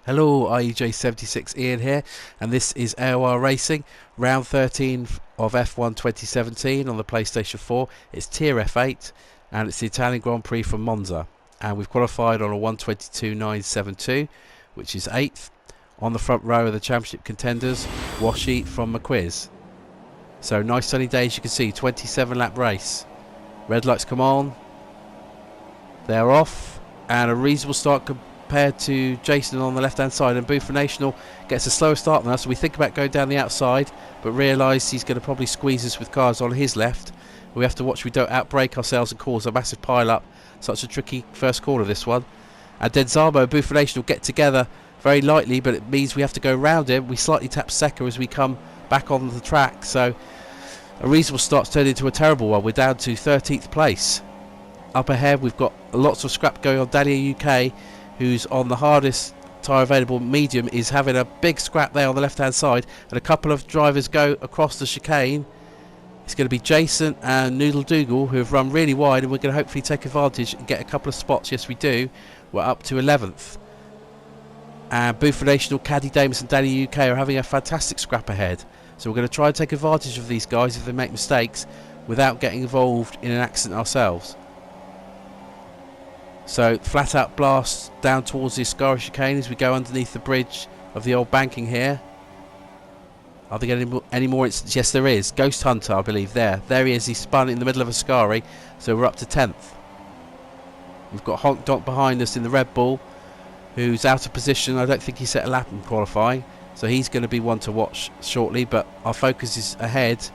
Hello, IEJ76 Ian here, and this is AOR Racing, round 13 of F1 2017 on the PlayStation 4. It's Tier F8, and it's the Italian Grand Prix from Monza. And we've qualified on a 122.972, which is 8th. On the front row of the championship contenders, Washi from McQuiz. So nice sunny day, as you can see, 27 lap race. Red lights come on, they're off, and a reasonable start compared to Jason on the left hand side, and Boofer National gets a slower start than us, so we think about going down the outside but realise he's going to probably squeeze us with cars on his left. We have to watch we don't outbrake ourselves and cause a massive pile up. Such a tricky first corner, this one. And then Zamo and Boofer National get together very lightly, but it means we have to go round him. We slightly tap Seca as we come back on the track, so a reasonable start's turned into a terrible one. We're down to 13th place. Up ahead we've got lots of scrap going on. Daniel UK, who's on the hardest tyre available, medium, is having a big scrap there on the left hand side, and a couple of drivers go across the chicane. It's going to be Jason and Noodle Dougal who have run really wide, and we're going to hopefully take advantage and get a couple of spots. Yes, we do. We're up to 11th. And Boofer National, Caddy Damus and Danny UK are having a fantastic scrap ahead. So we're going to try and take advantage of these guys if they make mistakes without getting involved in an accident ourselves. So flat out blast down towards the Ascari chicane as we go underneath the bridge of the old banking here. Are there getting any more incidents? Yes, there is. Ghost Hunter, I believe, there he is. He spun in the middle of Ascari, so we're up to 10th. We've got Honk Donk behind us in the Red Bull, who's out of position. I don't think he set a lap in qualifying, so he's going to be one to watch shortly, but our focus is ahead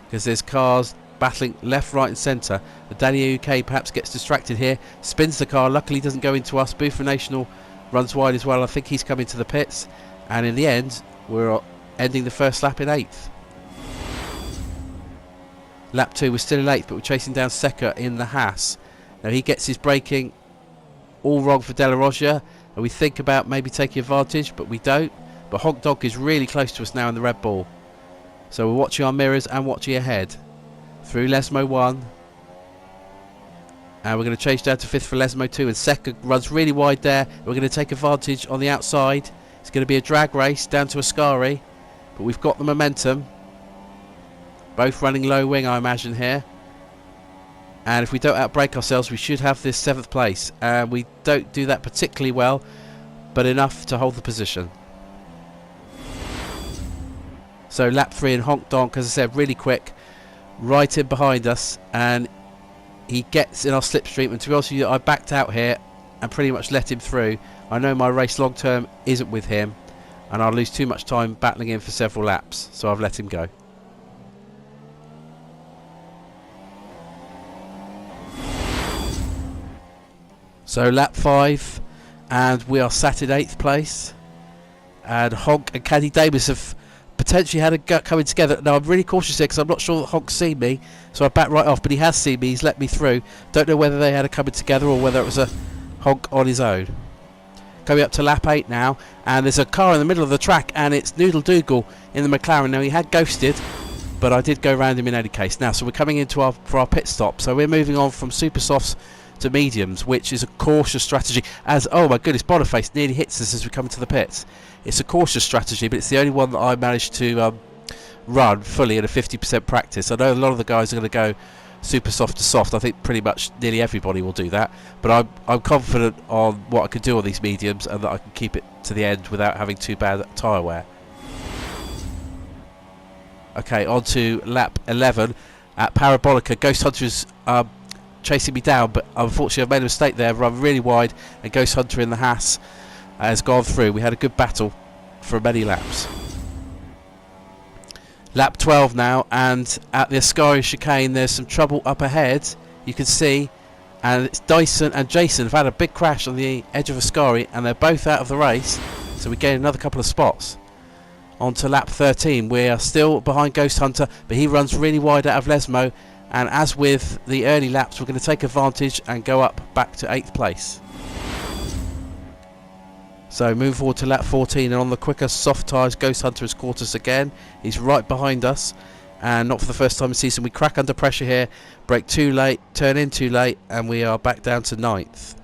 because there's cars battling left, right and centre. The Danny UK perhaps gets distracted here, spins the car, luckily doesn't go into us. Boofer National runs wide as well. I think he's coming to the pits, and in the end we're ending the first lap in 8th. Lap 2 we're still in 8th, but we're chasing down Seca in the Haas. Now he gets his braking all wrong for De La Rogia, and we think about maybe taking advantage, but we don't. But Honk Dog is really close to us now in the Red Bull, so we're watching our mirrors and watching ahead. Through Lesmo 1, and we're going to change down to 5th for Lesmo 2, and Seca runs really wide there. We're going to take advantage on the outside. It's going to be a drag race down to Ascari, but we've got the momentum. Both running low wing, I imagine, here, and if we don't outbrake ourselves we should have this 7th place, and we don't do that particularly well, but enough to hold the position. So lap 3 and Honk Donk, as I said, really quick, right in behind us, and he gets in our slipstream, and to be honest with you, I backed out here and pretty much let him through. I know my race long term isn't with him, and I'll lose too much time battling him for several laps, so I've let him go. So lap 5, and we are sat in 8th place, and Honk and Caddy Davis have potentially had a gut coming together. Now I'm really cautious here because I'm not sure that Honk's seen me, so I back right off, but he has seen me, he's let me through. Don't know whether they had a coming together or whether it was a Honk on his own. Coming up to lap 8 now, and there's a car in the middle of the track, and it's Noodle Dougal in the McLaren. Now he had ghosted, but I did go round him in any case. Now, so we're coming into for our pit stop, so we're moving on from super softs to mediums, which is a cautious strategy, as, oh my goodness, Boniface nearly hits us as we come to the pits. It's a cautious strategy, but it's the only one that I managed to run fully in a 50% practice. I know a lot of the guys are going to go super soft to soft. I think pretty much nearly everybody will do that, but I'm confident on what I can do on these mediums, and that I can keep it to the end without having too bad tyre wear. Okay, on to lap 11 at Parabolica. Ghost Hunter's chasing me down, but unfortunately I've made a mistake there, run really wide, and Ghost Hunter in the Haas has gone through. We had a good battle for many laps. Lap 12 now, and at the Ascari chicane there's some trouble up ahead, you can see, and it's Dyson and Jason have had a big crash on the edge of Ascari, and they're both out of the race, so we gain another couple of spots. On to lap 13, we are still behind Ghost Hunter, but he runs really wide out of Lesmo, and as with the early laps we're going to take advantage and go up back to 8th place. So move forward to lap 14, and on the quicker soft tyres Ghost Hunter has caught us again. He's right behind us, and not for the first time in the season. We crack under pressure here, brake too late, turn in too late, and we are back down to 9th.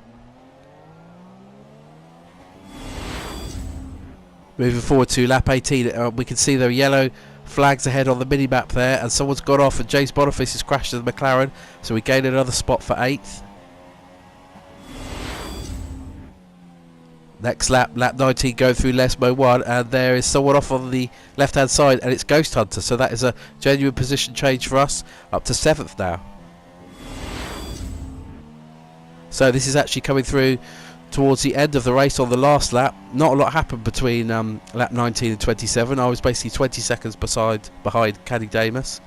Moving forward to lap 18, we can see there are yellow flags ahead on the mini-map there, and someone's got off, and James Boniface has crashed in the McLaren, so we gain another spot for 8th. Next lap, lap 19, going through Lesmo 1, and there is someone off on the left-hand side, and it's Ghost Hunter, so that is a genuine position change for us, up to 7th now. So this is actually coming through towards the end of the race on the last lap. Not a lot happened between lap 19 and 27. I was basically 20 seconds behind Caddy Damus,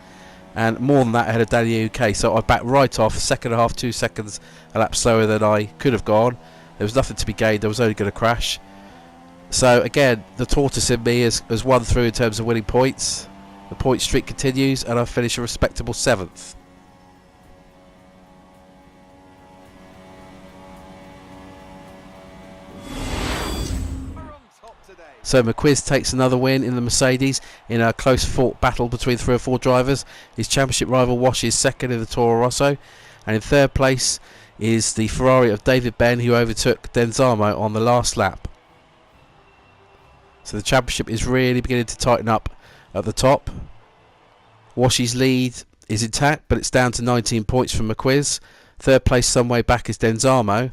and more than that ahead of Danny UK. So I backed right off, a second and a half, 2 seconds a lap slower than I could have gone. There was nothing to be gained. I was only going to crash. So again, the tortoise in me has won through in terms of winning points. The point streak continues, and I finish a respectable 7th. So McQuiz takes another win in the Mercedes in a close fought battle between 3 or 4 drivers. His championship rival Wash is second in the Toro Rosso, and in third place is the Ferrari of David Ben, who overtook Denzamo on the last lap. So the championship is really beginning to tighten up at the top. Wash's lead is intact, but it's down to 19 points from McQuiz. Third place some way back is Denzamo,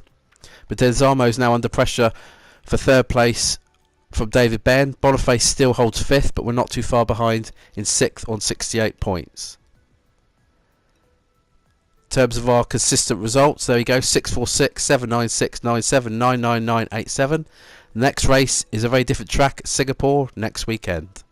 but Denzamo is now under pressure for third place from David Ben. Boniface still holds 5th, but we're not too far behind in 6th on 68 points. In terms of our consistent results, there you go: 646, 796, 97, 999, 87. The next race is a very different track at Singapore next weekend.